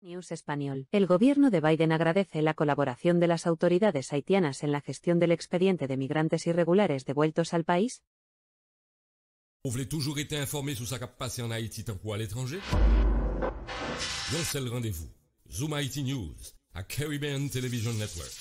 News Español. El gobierno de Biden agradece la colaboración de las autoridades haitianas en la gestión del expediente de migrantes irregulares devueltos al país. Vous voulez toujours été informé sur ce qui a passé en Haïti tant qu'à l'étranger? D'un seul rendez-vous. Zoom Haïti News à Caribbean Television Network.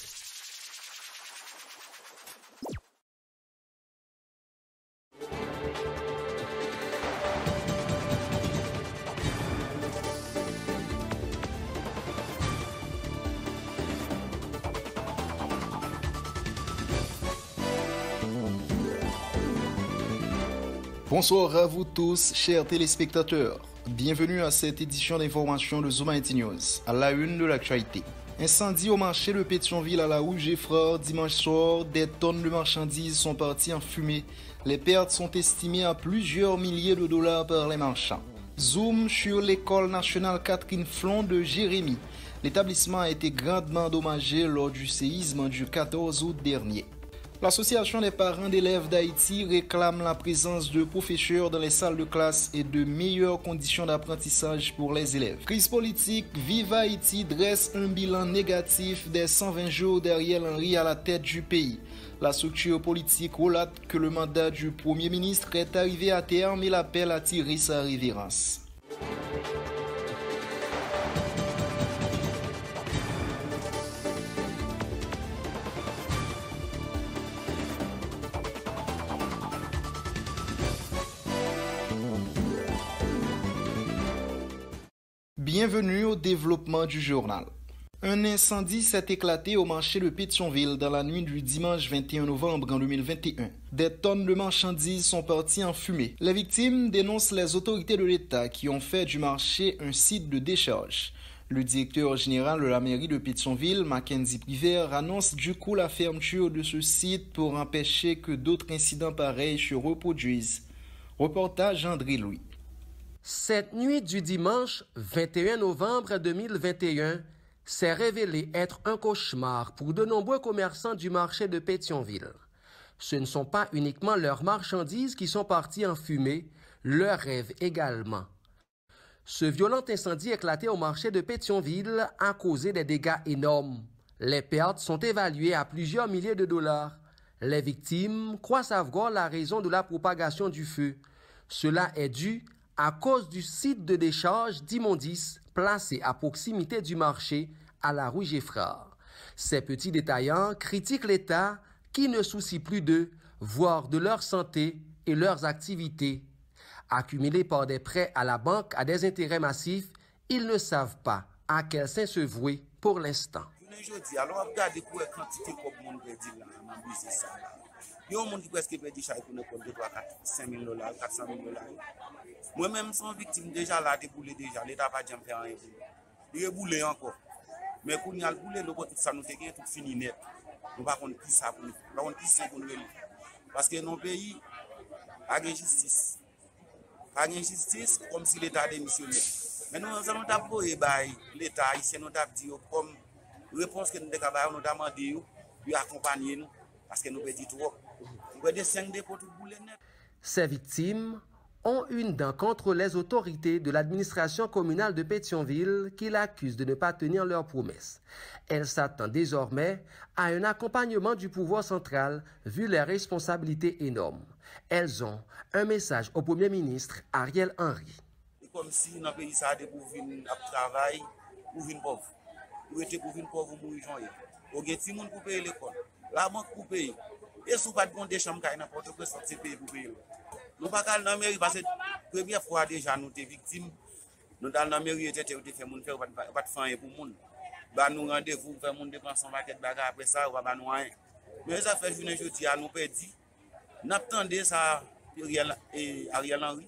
Bonsoir à vous tous, chers téléspectateurs. Bienvenue à cette édition d'information de Zoom Haïti News, à la une de l'actualité. Incendie au marché de Pétionville à la Rouge et Frères dimanche soir, des tonnes de marchandises sont parties en fumée. Les pertes sont estimées à plusieurs milliers de dollars par les marchands. Zoom sur l'école nationale Catherine Flon de Jérémy. L'établissement a été grandement endommagé lors du séisme du 14 août dernier. L'Association des parents d'élèves d'Haïti réclame la présence de professeurs dans les salles de classe et de meilleures conditions d'apprentissage pour les élèves. Crise politique, Vive Haïti dresse un bilan négatif des 120 jours d'Ariel Henry à la tête du pays. La structure politique relate que le mandat du Premier ministre est arrivé à terme et l'appelle à tirer sa révérence. Bienvenue au développement du journal. Un incendie s'est éclaté au marché de Pétionville dans la nuit du dimanche 21 novembre en 2021. Des tonnes de marchandises sont parties en fumée. Les victimes dénoncent les autorités de l'État qui ont fait du marché un site de décharge. Le directeur général de la mairie de Pétionville, Mackenzie Privert, annonce du coup la fermeture de ce site pour empêcher que d'autres incidents pareils se reproduisent. Reportage André Louis. Cette nuit du dimanche 21 novembre 2021 s'est révélée être un cauchemar pour de nombreux commerçants du marché de Pétionville. Ce ne sont pas uniquement leurs marchandises qui sont parties en fumée, leurs rêves également. Ce violent incendie éclaté au marché de Pétionville a causé des dégâts énormes. Les pertes sont évaluées à plusieurs milliers de dollars. Les victimes croient savoir la raison de la propagation du feu. Cela est dû à cause du site de décharge d'immondices placé à proximité du marché à la Rouge et Frères. Ces petits détaillants critiquent l'État qui ne soucie plus d'eux, voire de leur santé et leurs activités. Accumulés par des prêts à la banque à des intérêts massifs, ils ne savent pas à quel saint se vouer pour l'instant. Il y a un monde qui presque perdu chaque pour ne compte 5 000 $, 400 000 $. Moi-même, sans victime déjà là, déboulé déjà, l'État n'a pas jamais fait rien. Il est boulé encore. Mais quand il y a le boulé, tout ça nous fait tout fini net. Nous ne savons pas qui ça pour nous. Nous ne savons pas qui ça. Parce que nos pays, pas de justice. Pas de justice comme si l'État a démissionné. Mais nous allons d'abord l'État ici, nous avons dit comme réponse que nous avons demandé, puis accompagner nous. Parce que nous perdons trop. Nous perdons 5 dépôts pour bouler net. Ces victimes ont une dent contre les autorités de l'administration communale de Pétionville qui l'accusent de ne pas tenir leurs promesses. Elles s'attendent désormais à un accompagnement du pouvoir central vu les responsabilités énormes. Elles ont un message au Premier ministre Ariel Henry. C'est comme si dans le pays ça a été pour venir travailler, pour venir pauvre. Pour être pour venir pauvre, pour mourir joyeux. Pour que tout le monde pour payer l'école. La banque pour payer. Et si vous n'avez pas de chambres, n'importe quoi, c'est payer pour payer. Nous ne pouvons pas aller dans la mairie parce que la première fois déjà nous sommes victimes. Nous allons dans la mairie et nous faisons pas de faire pour nous. Nous rendez-vous, nous faisons dépenses en paquet de bagages après ça, nous ne faisons rien. Mais ça fait journée jeudi à nous perdre. Nous attendons ça, Ariel Henry.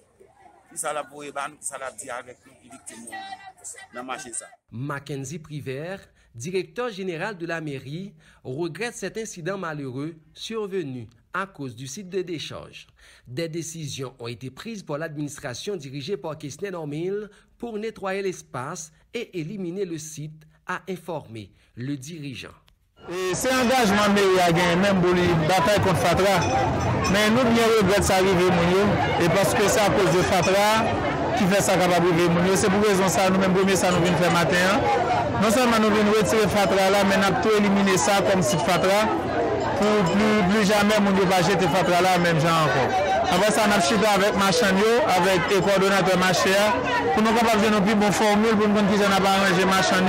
Qui ça la pour nous, qui ça la dit avec nous, qui victimes dans le marché ça. Mackenzie Privert, directeur général de la mairie, regrette cet incident malheureux survenu à cause du site de décharge. Des décisions ont été prises par l'administration dirigée par Kessner Normil pour nettoyer l'espace et éliminer le site, a informé le dirigeant. C'est un engagement mairie à gagner, même pour les batailles contre Fatra. Mais nous, nous regrettons ça arriver, et parce que c'est à cause de Fatra, qui fait ça capable de vivre. C'est pour raison ça, nous-mêmes, premier ça nous venons faire matin. Non seulement nous venons retirer Fatra là, mais nous avons tout éliminé ça comme site Fatra pour plus jamais nous ne pas jeter Fatra là, même genre encore. Après ça, on a chuté avec Machan avec les coordonnateurs Machéa, pour nous capables de faire une plus bonne formule, pour nous dire qu'ils n'ont pas arrangé Machan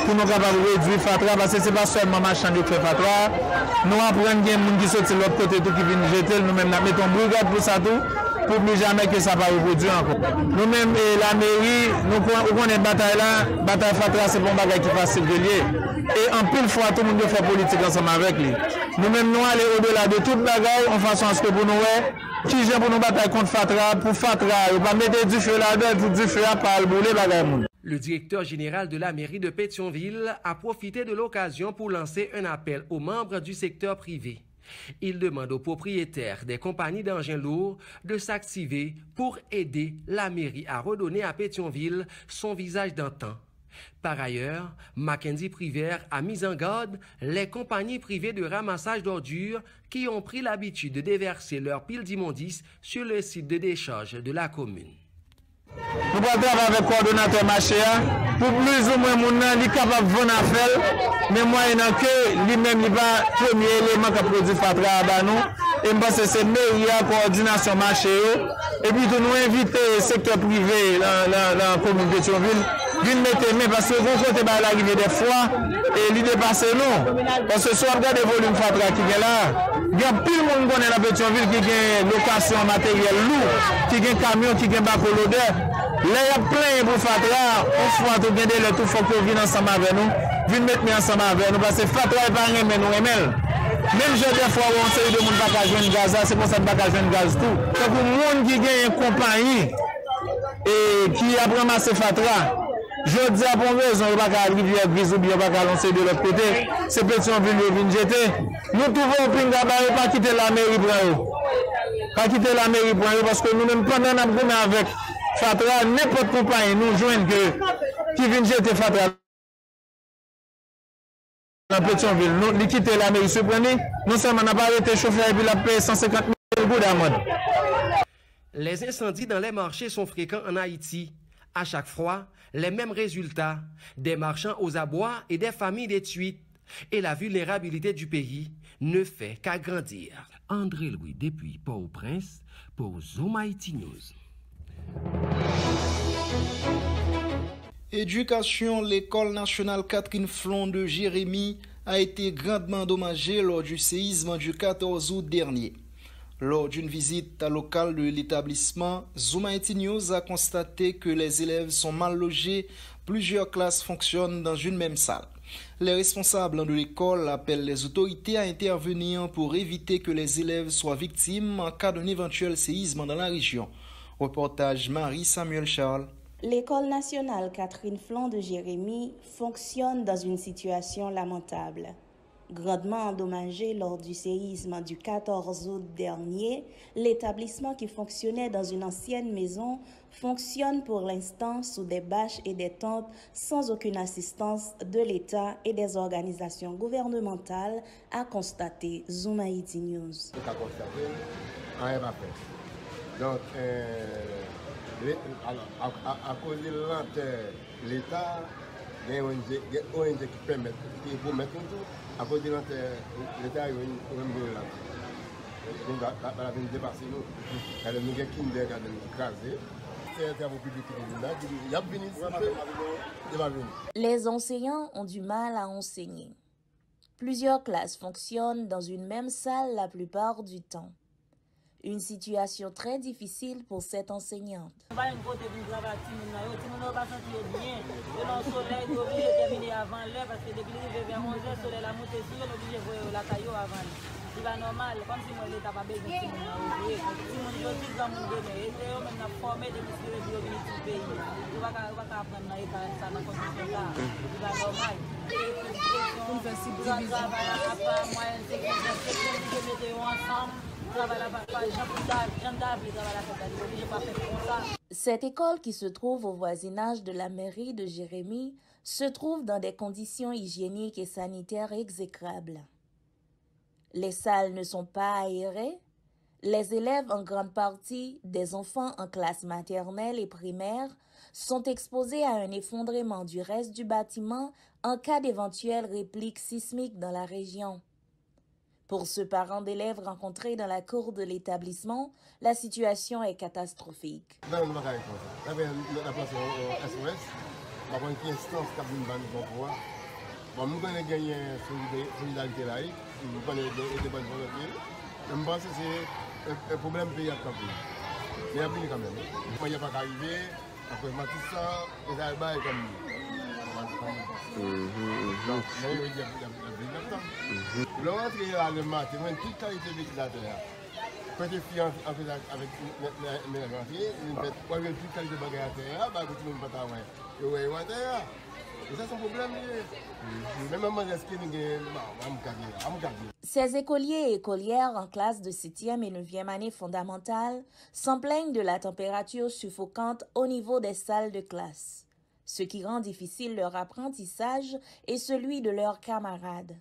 pour nous capables de réduire Fatra, parce que ce n'est pas seulement Machan qui fait Fatra. Nous apprenons des gens qui sortent de l'autre côté, tout qui viennent jeter, nous-mêmes, nous mettons brigade pour ça tout, pour plus jamais que ça ne va pas reproduire encore. Nous-mêmes, la mairie, nous connaissons une bataille là, bataille Fatra, c'est pour un bagage qui est facile de lier. Et en pile fois, tout le monde fait politique ensemble avec lui. Nous-mêmes, nous allons au-delà de toute bagaille, en façon à ce que pour nous, qui vient pour nous battre contre Fatra, pour Fatra, il va mettre du feu là-dedans, pour du feu à pas le bouler, bagaille. Le directeur général de la mairie de Pétionville a profité de l'occasion pour lancer un appel aux membres du secteur privé. Il demande aux propriétaires des compagnies d'engins lourds de s'activer pour aider la mairie à redonner à Pétionville son visage d'antan. Par ailleurs, Mackenzie Privert a mis en garde les compagnies privées de ramassage d'ordures qui ont pris l'habitude de déverser leurs piles d'immondices sur le site de décharge de la commune. Nous allons travailler avec le coordonnateur Machéa pour plus ou moins mon nom, il est capable de vendre affaire, mais moyennant que lui-même n'est pas le premier élément qui a produit Fatra à nous. Et je pense que c'est meilleure coordination Machéa. Et puis de nous inviter le secteur privé dans la commune de Pétionville, d'une mettre main parce que vous côté l'arrivée des fois et l'idée passe non. Parce que soit regardez le volume Fatra qui est là, il y a plus de monde qui connaît la Pétionville qui a location matériel lourd, qui a camion, qui a bac l'odeur. Là, il y a plein pour Fatra, on fois tout gagner le tout, il faut que vous veniez ensemble avec nous, venez mettre ensemble avec nous, parce que Fatra n'est pas rien, mais nous aimons. Même j'ai des fois où on sait de monde qui va jouer gaz, c'est pour ça que pas jouer gaz tout. Donc, pour le monde qui a une compagnie et qui a ramassé Fatra, je dis à bon raison, il n'y a pas qu'à Rivière Grise ou bien pas qu'à lancer de l'autre côté, c'est Pétionville qui vient jeter. Nous trouvons au Pingaba, pas quitter la mairie pour eux. Pas quitter la mairie pour eux, parce que nous-mêmes, pendant nous avons avec Fatra, n'importe compagnie nous joignent qui vient jeter Fatra dans Pétionville. Nous quitter la mairie, non seulement on n'a pas arrêté chauffeur et puis la paye 150 000 gouttes d'amende. Les incendies dans les marchés sont fréquents en Haïti. À chaque fois, les mêmes résultats, des marchands aux abois et des familles détruites. Et la vulnérabilité du pays ne fait qu'agrandir. André Louis depuis Port-au-Prince pour Zoom Haïti News. Éducation, l'école nationale Catherine Flon de Jérémy a été grandement endommagée lors du séisme du 14 août dernier. Lors d'une visite locale de l'établissement, Zoom Haïti News a constaté que les élèves sont mal logés, plusieurs classes fonctionnent dans une même salle. Les responsables de l'école appellent les autorités à intervenir pour éviter que les élèves soient victimes en cas d'un éventuel séisme dans la région. Reportage Marie-Samuel Charles. L'école nationale Catherine Flon de Jérémy fonctionne dans une situation lamentable. Grandement endommagé lors du séisme du 14 août dernier, l'établissement qui fonctionnait dans une ancienne maison fonctionne pour l'instant sous des bâches et des tentes sans aucune assistance de l'État et des organisations gouvernementales, a constaté Zoom Haïti News. Donc, à cause de lenteur, l'État, il y a une ONG qui permet, qui peut mettre tout. À cause de l'État, il y a une là. Donc, la vie dépasse nous. Il y a des kindergarten qui sont écrasés. Les enseignants ont du mal à enseigner. Plusieurs classes fonctionnent dans une même salle la plupart du temps. Une situation très difficile pour cette enseignante. C'est pas normal, comme si moi l'État pas besoin de si mon jodi dans mon domaine, et eux même formé de monsieur de venir tout pays. On va apprendre dans l'État ça dans condition là. C'est pas normal. On fait si division à pas moyen de mettre ensemble. Cette école qui se trouve au voisinage de la mairie de Jérémy se trouve dans des conditions hygiéniques et sanitaires exécrables. Les salles ne sont pas aérées, Les élèves, en grande partie des enfants en classe maternelle et primaire, sont exposés à un effondrement du reste du bâtiment en cas d'éventuelle réplique sismique dans la région. Pour ce parent d'élèves rencontré dans la cour de l'établissement, la situation est catastrophique. Un problème pays à camper. Mais il y a quand même. Moi, il n'y a pas qu'arrivé. Après, moi, tout ça, et ça va comme. Le rentrée le matin, toute qualité de ventilateur. Quand tu es avec mes rentrées, tu as toute qualité de ventilateur, bah, tu ne peux pas travailler. Et ça, c'est un problème. Ces écoliers et écolières en classe de 7e et 9e année fondamentale s'en plaignent de la température suffocante au niveau des salles de classe, ce qui rend difficile leur apprentissage et celui de leurs camarades.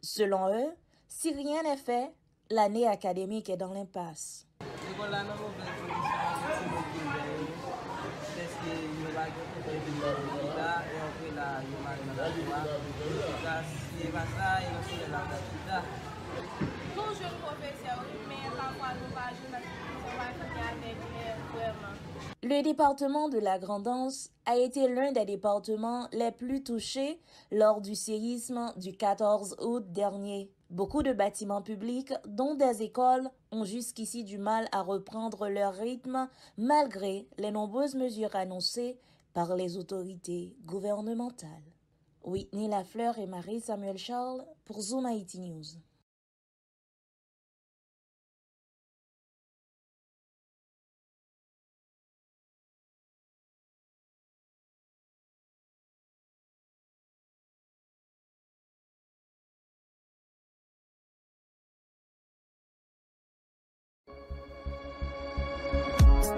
Selon eux, si rien n'est fait, l'année académique est dans l'impasse. Le département de la Grand'Anse a été l'un des départements les plus touchés lors du séisme du 14 août dernier. Beaucoup de bâtiments publics, dont des écoles, ont jusqu'ici du mal à reprendre leur rythme malgré les nombreuses mesures annoncées par les autorités gouvernementales. Whitney Lafleur et Marie-Samuel Charles pour Zoom Haïti News.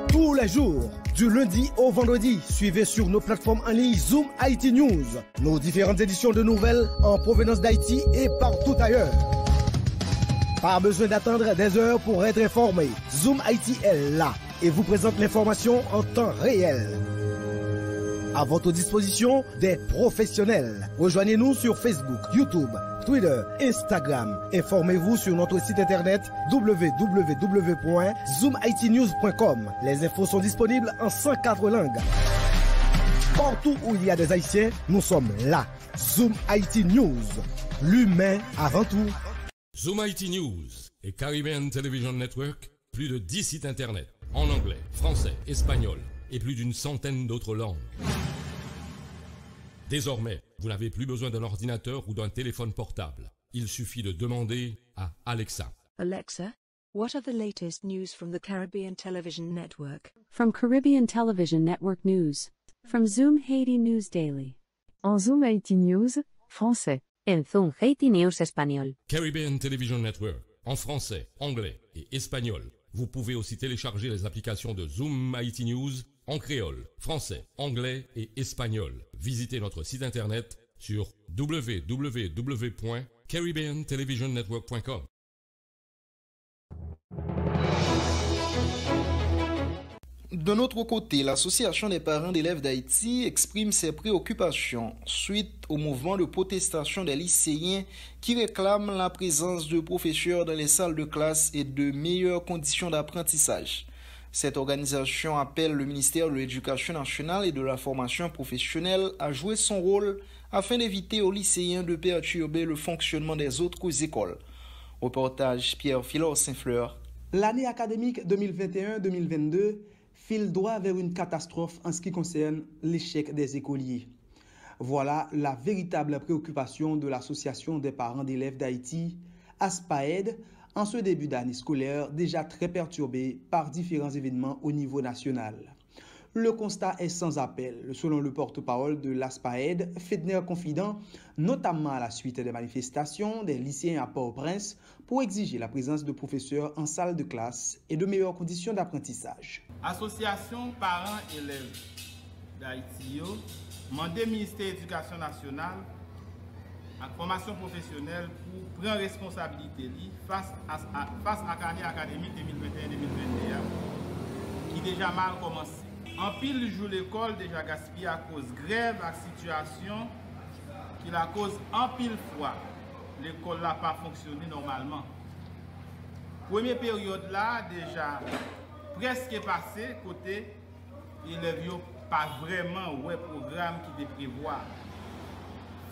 Tous les jours, du lundi au vendredi, suivez sur nos plateformes en ligne Zoom Haïti News, nos différentes éditions de nouvelles en provenance d'Haïti et partout ailleurs. Pas besoin d'attendre des heures pour être informé. Zoom Haïti est là et vous présente l'information en temps réel. À votre disposition, des professionnels. Rejoignez-nous sur Facebook, YouTube, Twitter, Instagram. Informez-vous sur notre site internet www.zoomhaitinews.com. Les infos sont disponibles en 104 langues. Partout où il y a des Haïtiens, nous sommes là. Zoom Haïti News. L'humain avant tout. Zoom Haïti News et Caribbean Television Network, plus de 10 sites internet en anglais, français, espagnol et plus d'une centaine d'autres langues. Désormais, vous n'avez plus besoin d'un ordinateur ou d'un téléphone portable. Il suffit de demander à Alexa. Alexa, what are the latest news from the Caribbean Television Network? From Caribbean Television Network News. From Zoom Haiti News Daily. En Zoom Haiti News, français. En Zoom Haiti News espagnol. Caribbean Television Network, en français, anglais et espagnol. Vous pouvez aussi télécharger les applications de Zoom Haiti News en créole, français, anglais et espagnol. Visitez notre site internet sur www.caribbeantelevisionnetwork.com. De notre côté, l'Association des parents d'élèves d'Haïti exprime ses préoccupations suite au mouvement de protestation des lycéens qui réclament la présence de professeurs dans les salles de classe et de meilleures conditions d'apprentissage. Cette organisation appelle le ministère de l'Éducation nationale et de la formation professionnelle à jouer son rôle afin d'éviter aux lycéens de perturber le fonctionnement des autres écoles. Reportage Pierre Philor Saint-Fleur. L'année académique 2021-2022 file droit vers une catastrophe en ce qui concerne l'échec des écoliers. Voilà la véritable préoccupation de l'Association des parents d'élèves d'Haïti, ASPAED, en ce début d'année scolaire déjà très perturbé par différents événements au niveau national. Le constat est sans appel, selon le porte-parole de l'ASPAED, Fedner Confident, notamment à la suite des manifestations des lycéens à Port-au-Prince pour exiger la présence de professeurs en salle de classe et de meilleures conditions d'apprentissage. Association parents élèves d'Haïti, mandé ministère de l'Éducation nationale ak formation professionnelle pour prendre responsabilité face à l'année académique 2021-2021 qui déjà mal commencé. En pile jour l'école déjà gaspillé à cause grève à situation qui la cause en pile fois l'école n'a pas fonctionné normalement. Première période là déjà presque passé côté élèves yo pas vraiment ouais programme qui te prévoit.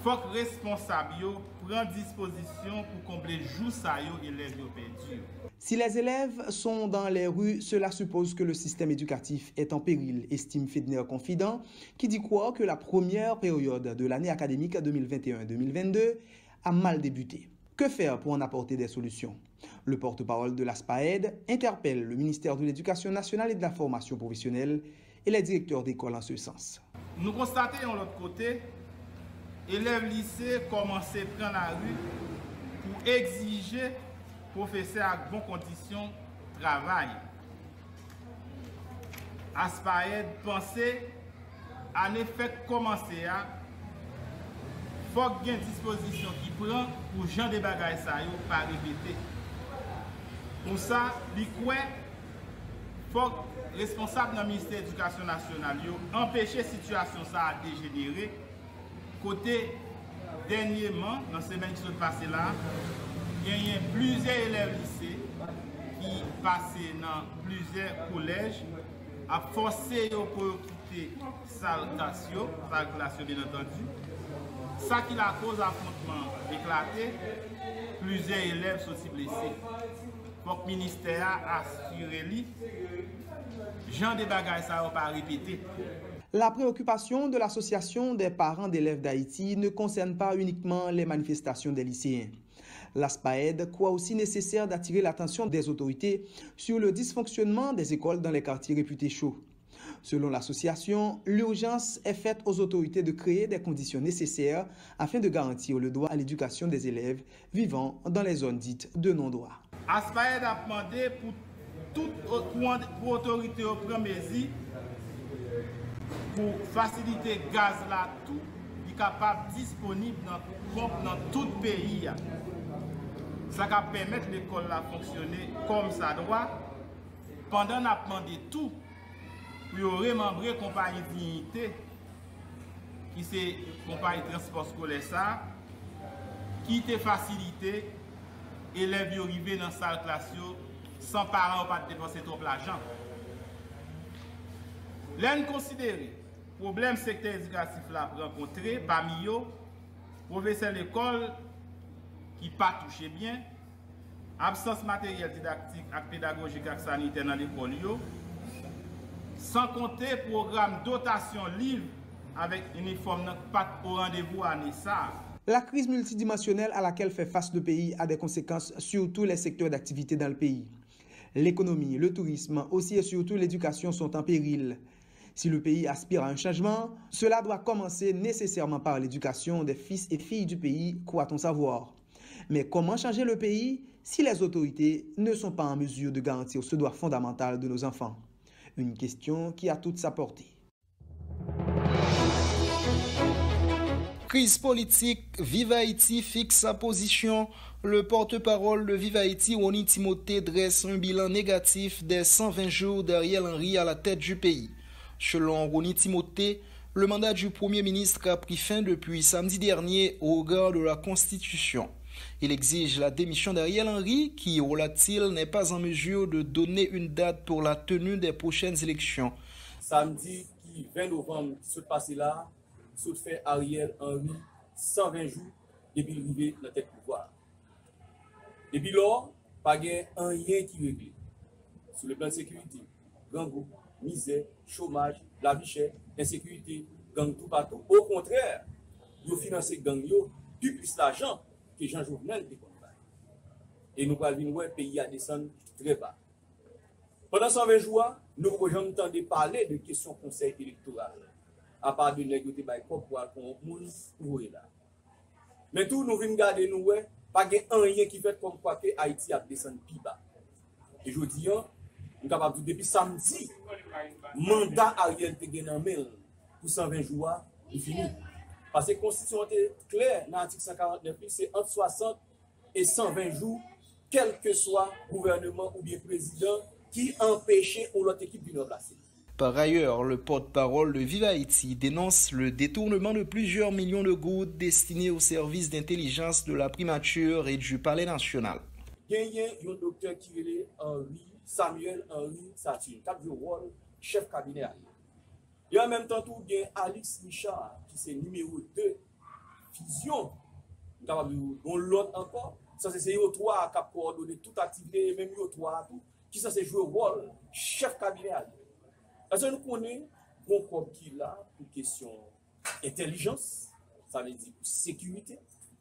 Faut que responsable yo prend disposition pour combler jour ça yo élèves yo perdu. Si les élèves sont dans les rues, cela suppose que le système éducatif est en péril, estime Fedner Confident, qui dit quoi que la première période de l'année académique 2021-2022 a mal débuté. Que faire pour en apporter des solutions? Le porte-parole de l'ASPAED interpelle le ministère de l'Éducation nationale et de la formation professionnelle et les directeurs d'école en ce sens. Nous constatons de l'autre côté, élèves lycées commencent à prendre la rue pour exiger professeurs à bonnes conditions de travail. ASPAED pensait en effet commencer à faut qu'il y ait une disposition qui prend pour gens de bagages ça yo pas répéter. Pour ça, il faut que responsable dans le ministère de l'Éducation nationale empêcher la situation ça à dégénérer. Côté dernièrement, dans ces semaines qui sont passées là, il y a plusieurs élèves lycées qui passent dans plusieurs collèges à forcer pour quitter salle classe bien entendu. Ça qui la cause affrontement éclaté, plusieurs élèves sont aussi blessés. Il faut que le ministère assure lui, Jean de bagages ça va pas répéter. La préoccupation de l'Association des parents d'élèves d'Haïti ne concerne pas uniquement les manifestations des lycéens. L'ASPAED croit aussi nécessaire d'attirer l'attention des autorités sur le dysfonctionnement des écoles dans les quartiers réputés chauds. Selon l'association, l'urgence est faite aux autorités de créer des conditions nécessaires afin de garantir le droit à l'éducation des élèves vivant dans les zones dites de non-droit. ASPAED a demandé pour toute autorité au premier pour faciliter le gaz là, tout est capable disponible dans tout le pays. Ça va permettre l'école de fonctionner comme ça doit. Pendant qu'on a demandé tout, pour remembrer la compagnie Dignité, qui c'est la compagnie de transport scolaire, ça, qui te facilité, élèves arrivés dans la salle classe sans parents ou pas dépenser trop d'argent. L'un considéré, le problème secteur éducatif là rencontré parmi eux, professeur d'école qui pas touché bien, absence matériel didactique et pédagogique et sanitaire dans l'école, sans compter programme dotation livre avec uniforme pas au rendez-vous à Nessa. La crise multidimensionnelle à laquelle fait face le pays a des conséquences sur tous les secteurs d'activité dans le pays. L'économie, le tourisme, aussi et surtout l'éducation sont en péril. Si le pays aspire à un changement, cela doit commencer nécessairement par l'éducation des fils et filles du pays, croit-on savoir. Mais comment changer le pays si les autorités ne sont pas en mesure de garantir ce droit fondamental de nos enfants? Une question qui a toute sa portée. Crise politique, Vive Haïti fixe sa position. Le porte-parole de Vive Haïti, Rony Timothée, dresse un bilan négatif des 120 jours d'Ariel Henry à la tête du pays. Selon Rony Timothée, le mandat du Premier ministre a pris fin depuis samedi dernier au regard de la Constitution. Il exige la démission d'Ariel Henry qui, relate-t-il, n'est pas en mesure de donner une date pour la tenue des prochaines élections. Samedi 20 novembre qui se passe là, se fait Ariel Henry 120 jours depuis l'arrivée de la tête pouvoir. Depuis lors, pas de rien qui réglé. Sur le plan de sécurité, gang, misère, chômage, la vie chère, insécurité, gang tout partout. Au contraire, ils financent gang plus l'argent que Jean Jovenel de combat. Et nous allons voir le pays à descendre très bas. Pendant 120 jours, nous avons entendu parler de questions conseil électoral. À part de négocier pour là. Mais tout nous venons garder nous, pas de rien qui fait comme quoi que Haïti a descendu plus bas. Et je dis, nous sommes capables depuis samedi, mandat Ariel te gagné en mail pour 120 jours, il finit. Parce que la Constitution est claire dans l'article 149, c'est entre 60 et 120 jours, quel que soit gouvernement ou bien président qui empêchait ou l'autre équipe de remplacer. Par ailleurs, le porte-parole de Vive Haïti dénonce le détournement de plusieurs millions de gouttes destinés aux services d'intelligence de la primature et du Palais national. Il y a un docteur qui est Samuel Henry Saturne, qui a joué le rôle chef cabinet. Et en même temps, il y a Alex Richard, qui est numéro 2, fusion. On l'autre encore. Ça, c'est eux trois qui ont coordonné toute activité, même eux trois, qui ça, c'est jouer le rôle chef cabinet. Parce que nous connaissons bon comme qui là pour question intelligence, ça veut dire pour sécurité,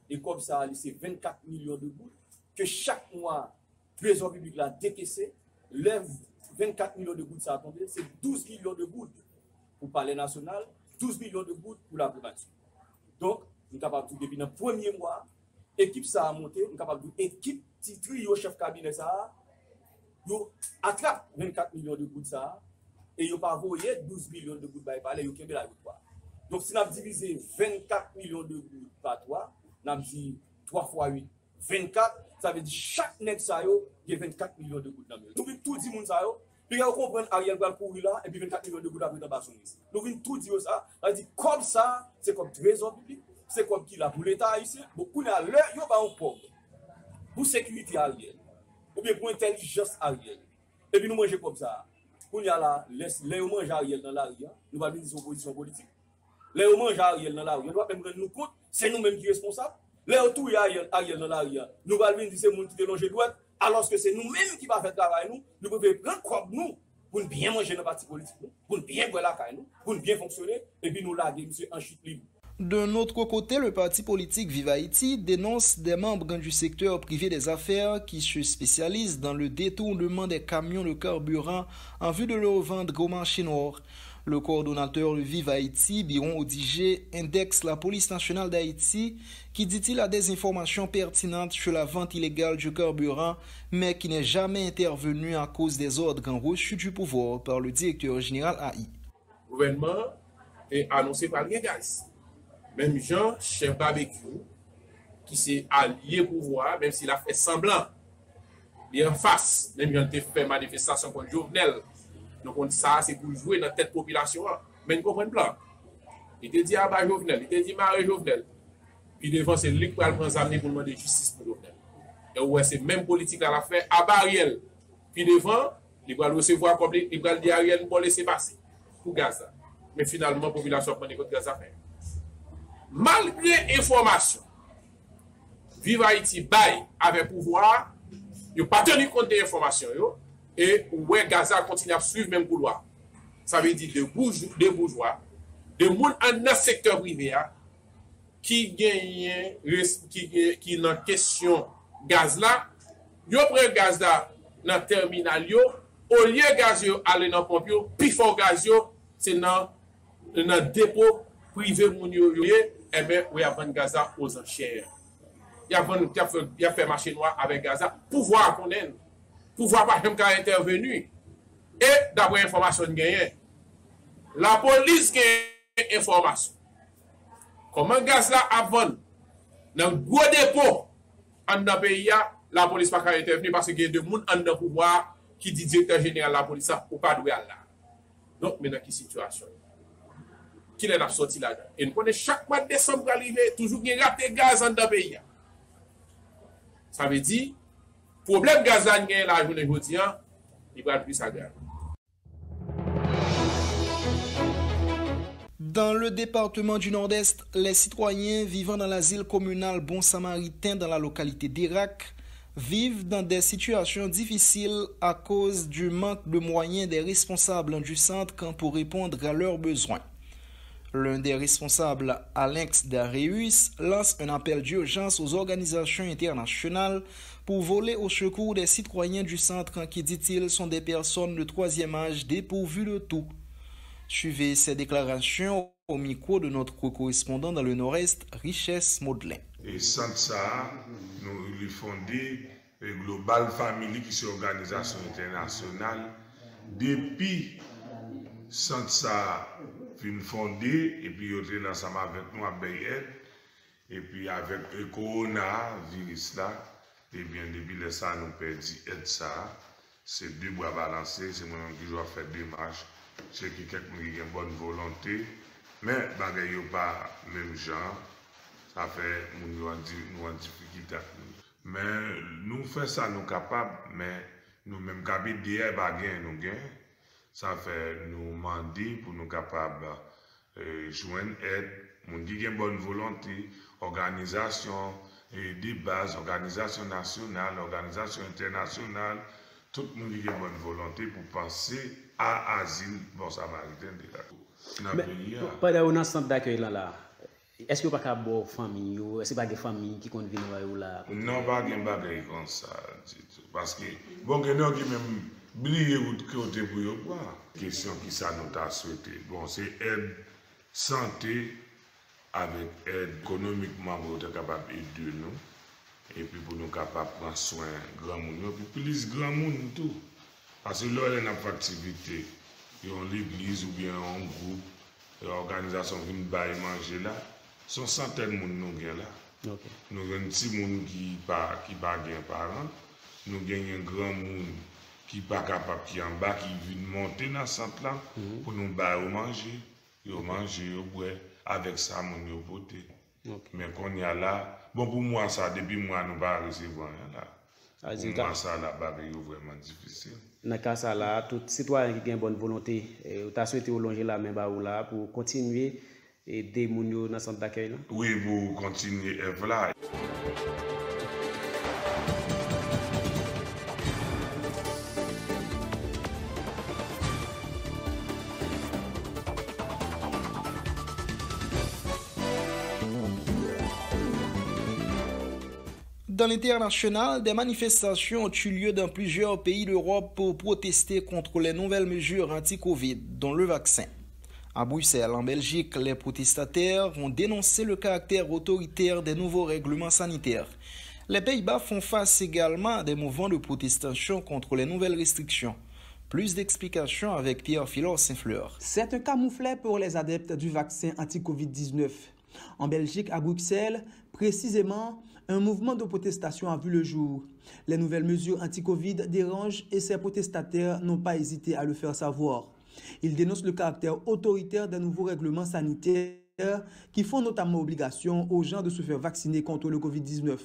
et comme ça, c'est 24 millions de gouttes que chaque mois, le trésor public l'a décaissé, lève 24 millions de gouttes, ça a tombé, c'est 12 millions de gouttes pour le Palais national, 12 millions de gouttes pour la primature. Donc, nous sommes capables de depuis le premier mois, l'équipe ça a monté, nous sommes capables de l'équipe titri au chef cabinet ça, nous attrape 24 millions de gouttes ça, et ils n'ont pas envoyé 12 millions de gouttes par le Palais, ils ont la victoire. Donc, si nous avons divisé 24 millions de gouttes par 3, nous avons dit 3 fois 8, 24, ça veut dire chaque nègre ça il y a 24 millions de gouttes dans le monde. Nous tout dit monde ça puis on comprend Ariel va courir là et puis 24 millions de gouttes après dans bas son ici. Donc tout dit ça, ça dit comme ça, c'est comme trésor public, c'est comme qui là pour l'état ici, beaucoup là l'heure yo ba on pauvre. Pour sécurité Ariel ou bien pour intelligence Ariel. Et puis nous manger comme ça. Pour y a là les on mange Ariel dans la rue, nous va venir son position politique. Les on mange Ariel dans la rue, nous doit même rendre nous compte, c'est nous mêmes qui responsables. Les autour Ariel dans la rue, nous va venir dire c'est monde qui dérange droite. Alors que c'est nous-mêmes qui va faire le travail, nous pouvons prendre comme nous pour bien manger dans le parti politique, pour bien boire la caille, pour bien fonctionner, et puis nous larguer monsieur en chute libre. D'un autre côté, le parti politique Vive Haïti dénonce des membres du secteur privé des affaires qui se spécialisent dans le détournement des camions de carburant en vue de le revendre au marché noir. Le coordonnateur de Vive Haïti, Biron Odigé, indexe la police nationale d'Haïti qui, dit-il, a des informations pertinentes sur la vente illégale du carburant, mais qui n'est jamais intervenu à cause des ordres reçus du pouvoir par le directeur général AI. Le gouvernement est annoncé par les gaz. Même Jean, chef barbecue, qui s'est allié au pouvoir, même s'il a fait semblant, il est en face, même Jean a fait manifestation contre Jovenel. Donc, ça, c'est pour jouer dans cette population. Mais nous comprenons pas. Il te dit à Abba Jovenel, il te dit Marie Jovenel. Puis devant, c'est lui qui va prendre amener pour demander justice pour Jovenel. Et ouais, c'est même politique à la fait à Ariel. Puis devant, il va le recevoir comme il va le dire Ariel pour laisser passer pour Gaza. Mais finalement, la population prend des comptes Gaza. Malgré information, Vive Haïti bail avec pouvoir, il n'a pas tenu compte des informations. Et ouais, Gaza continue à suivre même couloir. Ça veut dire des bourgeois, des gens dans le secteur privé qui gagnent, qui dans question gaz là, ils prennent gaz là dans le terminal, au lieu de gaz aller dans le pompe, puis fort gaz, c'est dans le dépôt privé, et bien, il y a vendre gaz aux enchères. Il y a fait marché noir avec gaz, pouvoir qu'on ait. Pouvoir par exemple intervenu. Et d'après l'information gagnée, la police gagne information. Comment gaz là avant dans le gros dépôt en dans pays, la police pas intervenu parce qu'il y a des gens en dans pouvoir qui dit directeur général de la police ou pas doué là. Donc maintenant qui situation? Qui est sorti là-dedans? Et nous connaissons chaque mois de décembre arrivé toujours il y a raté gaz en dans pays. Ça veut dire problème gazan gagne la journée aujourd'hui, il va plus à guerre. Dans le département du Nord-Est, les citoyens vivant dans l'asile communal Bon Samaritain dans la localité d'Irak vivent dans des situations difficiles à cause du manque de moyens des responsables du centre pour répondre à leurs besoins. L'un des responsables, Alex Dareus, lance un appel d'urgence aux organisations internationales pour voler au secours des citoyens du centre qui, dit-il, sont des personnes de troisième âge dépourvues de tout. Suivez ces déclarations au micro de notre correspondant dans le Nord-Est, Richesse Maudelin. Et centre ça, nous lui fondé le Global Family qui est une organisation internationale. Depuis centre ça fin fondé, et puis ils étaient ensemble avec nous à Bayet, et puis avec le coronavirus là, et bien depuis le ça nous perdu aide ça, c'est deux bras balancés, c'est moi qui dois faire des démarches, c'est qui quelqu'un qui a une bonne volonté, mais bagay yo pas même genre, ça fait nous en difficulté. Mais nous faisons ça, nous capables, mais nous même capables derrière bagay nous gain. Ça fait nous demander pour nous capables joindre aide, moun qui a une bonne volonté, organisation des bases, organisation nationale, organisation internationale, tout le monde qui a une bonne volonté pour penser à asile bon samaritain de la pays. Pendant un centre d'accueil là, est-ce que vous n'avez pas de famille, est-ce que vous avez des familles qui comptent venir là? Non, pas de bagay comme ça, parce que bon, que nous qui même oublié côté pour eux quoi. Question qui ça nous a souhaité. Bon, c'est aide santé avec aide économiquement pour être capable d'aider nous et puis pour nous capables de prendre soin grand monde, puis plus grand monde tout. Parce que là, il y a une activité, il y a l'église ou bien un groupe, l'organisation qui nous baille manger là, sont centaines de monde nous là. Okay. Nous avons un petit monde qui pas gagne parents, nous avons un grand monde qui pas capable qui en bas qui vient monter dans centre là pour nous bailler manger, yo manger, yo boire avec ça mon yo voter. Okay. Mais qu'on y a là, bon pour moi ça depuis moi nous pas recevoir là. Pour moi ça là bagay vraiment difficile. Dans cas ça là, tout citoyen qui a une bonne volonté, tu as souhaité longer la main ba ou là pour continuer et aider moun yo dans centre d'accueil là. Oui, pour continuer là. Dans l'international, des manifestations ont eu lieu dans plusieurs pays d'Europe pour protester contre les nouvelles mesures anti-Covid, dont le vaccin. À Bruxelles, en Belgique, les protestataires ont dénoncé le caractère autoritaire des nouveaux règlements sanitaires. Les Pays-Bas font face également à des mouvements de protestation contre les nouvelles restrictions. Plus d'explications avec Pierre-Philor Saint-Fleur. C'est un camouflet pour les adeptes du vaccin anti-Covid-19. En Belgique, à Bruxelles, précisément, un mouvement de protestation a vu le jour. Les nouvelles mesures anti-Covid dérangent et ces protestataires n'ont pas hésité à le faire savoir. Ils dénoncent le caractère autoritaire des nouveaux règlements sanitaires qui font notamment obligation aux gens de se faire vacciner contre le Covid-19.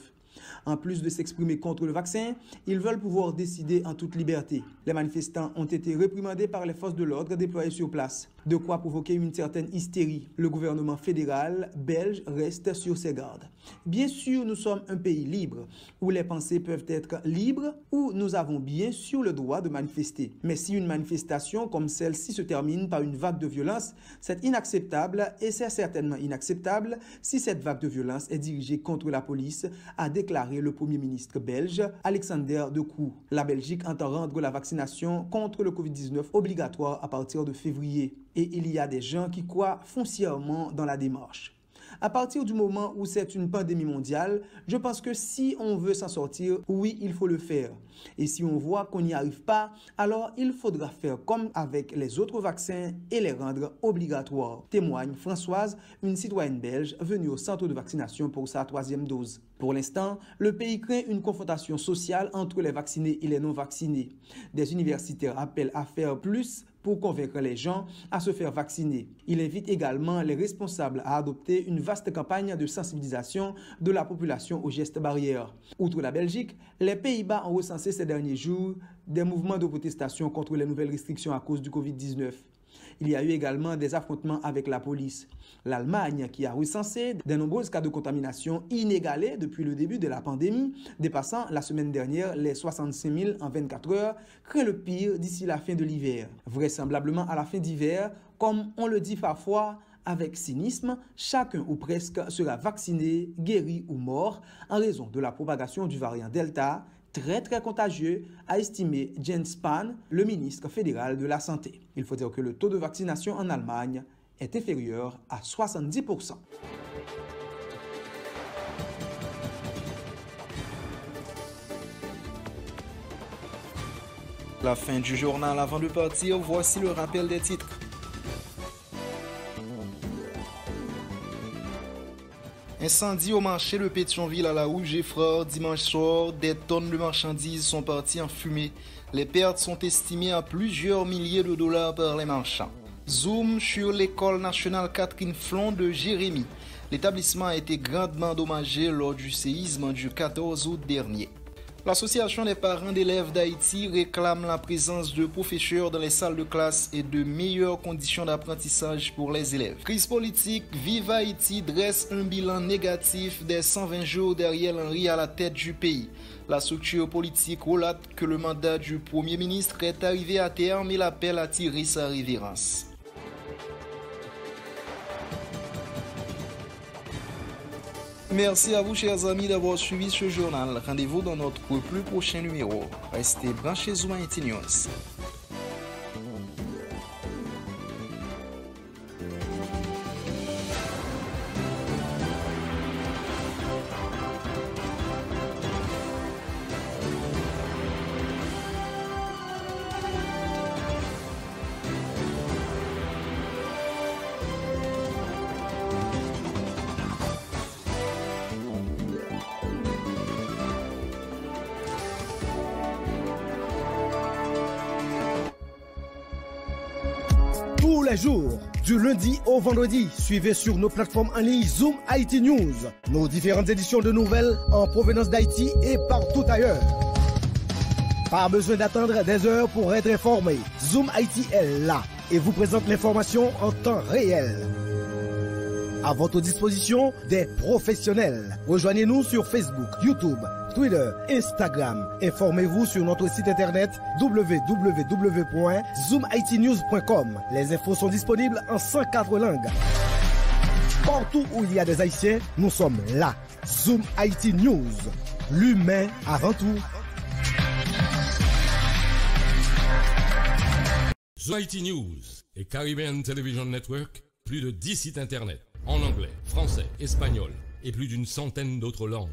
En plus de s'exprimer contre le vaccin, ils veulent pouvoir décider en toute liberté. Les manifestants ont été réprimandés par les forces de l'ordre déployées sur place. De quoi provoquer une certaine hystérie. Le gouvernement fédéral belge reste sur ses gardes. Bien sûr, nous sommes un pays libre, où les pensées peuvent être libres, où nous avons bien sûr le droit de manifester. Mais si une manifestation comme celle-ci se termine par une vague de violence, c'est inacceptable et c'est certainement inacceptable si cette vague de violence est dirigée contre la police, a déclaré le Premier ministre belge Alexander De Croo. La Belgique entend rendre la vaccination contre le Covid-19 obligatoire à partir de février. Et il y a des gens qui croient foncièrement dans la démarche. À partir du moment où c'est une pandémie mondiale, je pense que si on veut s'en sortir, oui, il faut le faire. Et si on voit qu'on n'y arrive pas, alors il faudra faire comme avec les autres vaccins et les rendre obligatoires. Témoigne Françoise, une citoyenne belge venue au centre de vaccination pour sa 3e dose. Pour l'instant, le pays craint une confrontation sociale entre les vaccinés et les non-vaccinés. Des universitaires appellent à faire plus pour convaincre les gens à se faire vacciner. Il invite également les responsables à adopter une vaste campagne de sensibilisation de la population aux gestes barrières. Outre la Belgique, les Pays-Bas ont recensé ces derniers jours des mouvements de protestation contre les nouvelles restrictions à cause du Covid-19. Il y a eu également des affrontements avec la police. L'Allemagne, qui a recensé de nombreux cas de contamination inégalés depuis le début de la pandémie, dépassant la semaine dernière les 65 000 en 24 heures, craint le pire d'ici la fin de l'hiver. Vraisemblablement à la fin d'hiver, comme on le dit parfois, avec cynisme, chacun ou presque sera vacciné, guéri ou mort en raison de la propagation du variant Delta, très contagieux, a estimé Jens Spahn, le ministre fédéral de la Santé. Il faut dire que le taux de vaccination en Allemagne est inférieur à 70%. La fin du journal. Avant de partir, voici le rappel des titres. Incendie au marché de Pétionville à la Rouge-et-Frères dimanche soir, des tonnes de marchandises sont parties en fumée. Les pertes sont estimées à plusieurs milliers de dollars par les marchands. Zoom sur l'école nationale Catherine Flon de Jérémy. L'établissement a été grandement endommagé lors du séisme du 14 août dernier. L'Association des parents d'élèves d'Haïti réclame la présence de professeurs dans les salles de classe et de meilleures conditions d'apprentissage pour les élèves. Crise politique, Vive Haïti dresse un bilan négatif des 120 jours d'Ariel Henry à la tête du pays. La structure politique relate que le mandat du Premier ministre est arrivé à terme et l'appelle à tirer sa révérence. Merci à vous, chers amis, d'avoir suivi ce journal. Rendez-vous dans notre plus prochain numéro. Restez branchés Zoom Haïti News. Tous les jours, du lundi au vendredi, suivez sur nos plateformes en ligne Zoom Haïti News, nos différentes éditions de nouvelles en provenance d'Haïti et partout ailleurs. Pas besoin d'attendre des heures pour être informé. Zoom Haïti est là et vous présente l'information en temps réel. À votre disposition, des professionnels. Rejoignez-nous sur Facebook, YouTube, Twitter, Instagram. Informez-vous sur notre site internet www.zoomhaitinews.com. Les infos sont disponibles en 104 langues. Partout où il y a des Haïtiens, nous sommes là. Zoom Haïti News. L'humain avant tout. Zoom Haïti News et Caribbean Television Network, plus de 10 sites internet en anglais, français, espagnol et plus d'une centaine d'autres langues.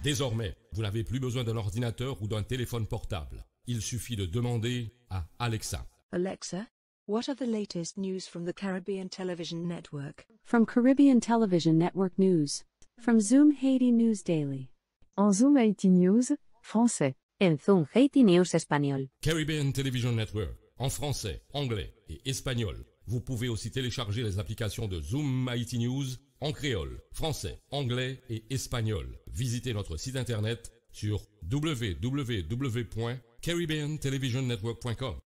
Désormais, vous n'avez plus besoin d'un ordinateur ou d'un téléphone portable. Il suffit de demander à Alexa. Alexa, what are the latest news from the Caribbean Television Network? From Caribbean Television Network News. From Zoom Haiti News Daily. En Zoom Haiti News, français. En Zoom Haiti News espagnol. Caribbean Television Network, en français, anglais et espagnol. Vous pouvez aussi télécharger les applications de Zoom Haiti News en créole, français, anglais et espagnol. Visitez notre site internet sur www.caribbeantelevisionnetwork.com.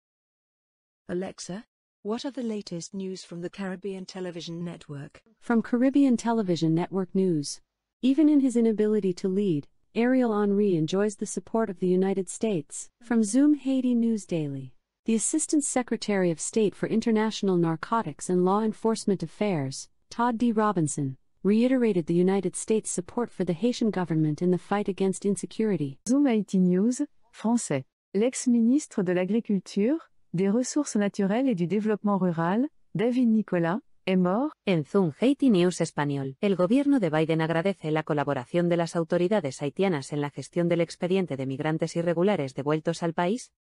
Alexa, what are the latest news from the Caribbean Television Network? From Caribbean Television Network News. Even in his inability to lead, Ariel Henry enjoys the support of the United States. From Zoom Haiti News Daily. The Assistant Secretary of State for International Narcotics and Law Enforcement Affairs, Todd D. Robinson, reiterated the United States' support for the Haitian government in the fight against insecurity. Zoom Haiti News, français. L'ex-ministre de l'Agriculture, des Ressources naturelles et du Développement rural, David Nicolas, est mort. En Zoom Haiti News espagnol. El gobierno de Biden agradece la colaboración de las autoridades haitianas en la gestión del expediente de migrantes irregulares devueltos al país.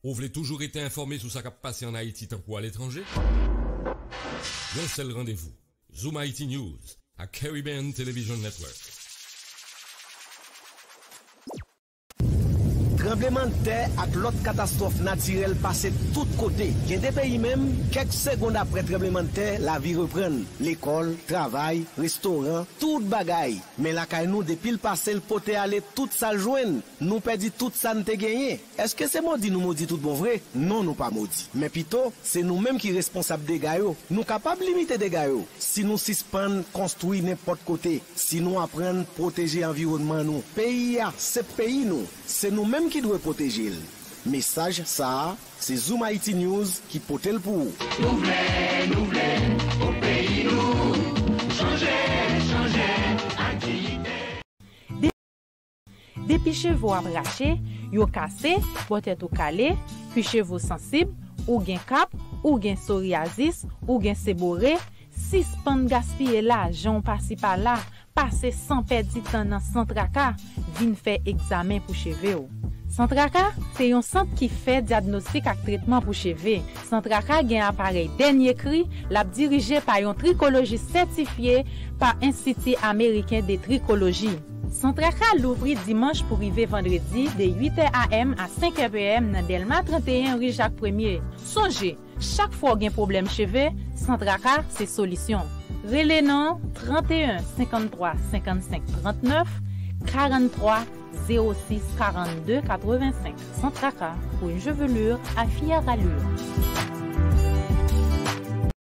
Vous voulez toujours été informé sur ce qui passe en Haïti tant qu'à l'étranger? Un seul rendez-vous. Zoom Haiti News à Caribbean Television Network. Tremblement de terre ak l'autre catastrophe naturelle passe tout côté. Il y a des pays même, quelques secondes après tremblement de terre, la vie reprend. L'école, travail, restaurant, tout bagaille. Mais la caille nous, depuis le passé, le poté aller tout ça joindre. Nous perdit tout ça nous te gagné. Est-ce que c'est maudit nous maudit tout bon vrai? Non, nous pas maudit. Mais plutôt, c'est nous-mêmes qui responsables des gaillots. Nous capables de limiter des gaillots. Si nous suspendons, construire n'importe côté. Si nous apprenons protéger l'environnement nous. Pays, c'est pays nous. C'est nous-mêmes qui doit protéger. Message ça, c'est Zoom Haiti News qui porte le pour. Nous voulons, au pays nous, changer, activité. Depuis chevaux arrachés, yo cassé, peut-être calé, puis chevaux sensibles, ou gen cap, ou gen psoriasis, ou gen séborré, si pan gaspiller l'argent passer par là, passer sans perdre temps dans sans tracas, vinn faire examen pour cheveux. Santraka, c'est un centre qui fait diagnostic et traitement pour cheveux. Santraka a un appareil dernier cri, l'a dirigé par un tricologiste certifié par Institut américain de tricologie. Santraka l'ouvrit dimanche pour arriver vendredi de 8h am à 5h pm dans Delma 31 rue Jacques 1er. Songez, chaque fois qu'il y a un problème cheveux, Santraka, c'est solution. Relais non 31 53 55 39 43 06 42 85. Santraka pour une chevelure à fière allure.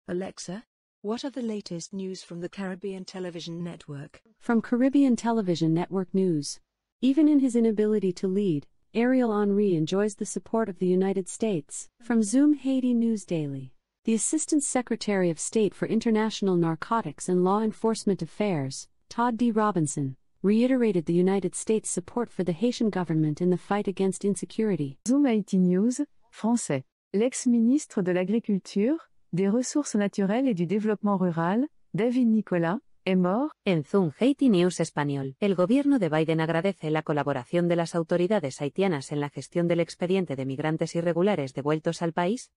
Alexa, what are the latest news from the Caribbean Television Network? From Caribbean Television Network News. Even in his inability to lead, Ariel Henry enjoys the support of the United States. From Zoom Haiti News Daily. The Assistant Secretary of State for International Narcotics and Law Enforcement Affairs, Todd D. Robinson, reiterated the United States' support for the Haitian government in the fight against insecurity. Zoom Haiti News, français. L'ex-ministre de l'Agriculture, des Ressources naturelles et du Développement rural, David Nicolas, est mort. En Zoom Haiti News español, el gobierno de Biden agradece la colaboración de las autoridades haitianas en la gestión del expediente de migrantes irregulares devueltos al país,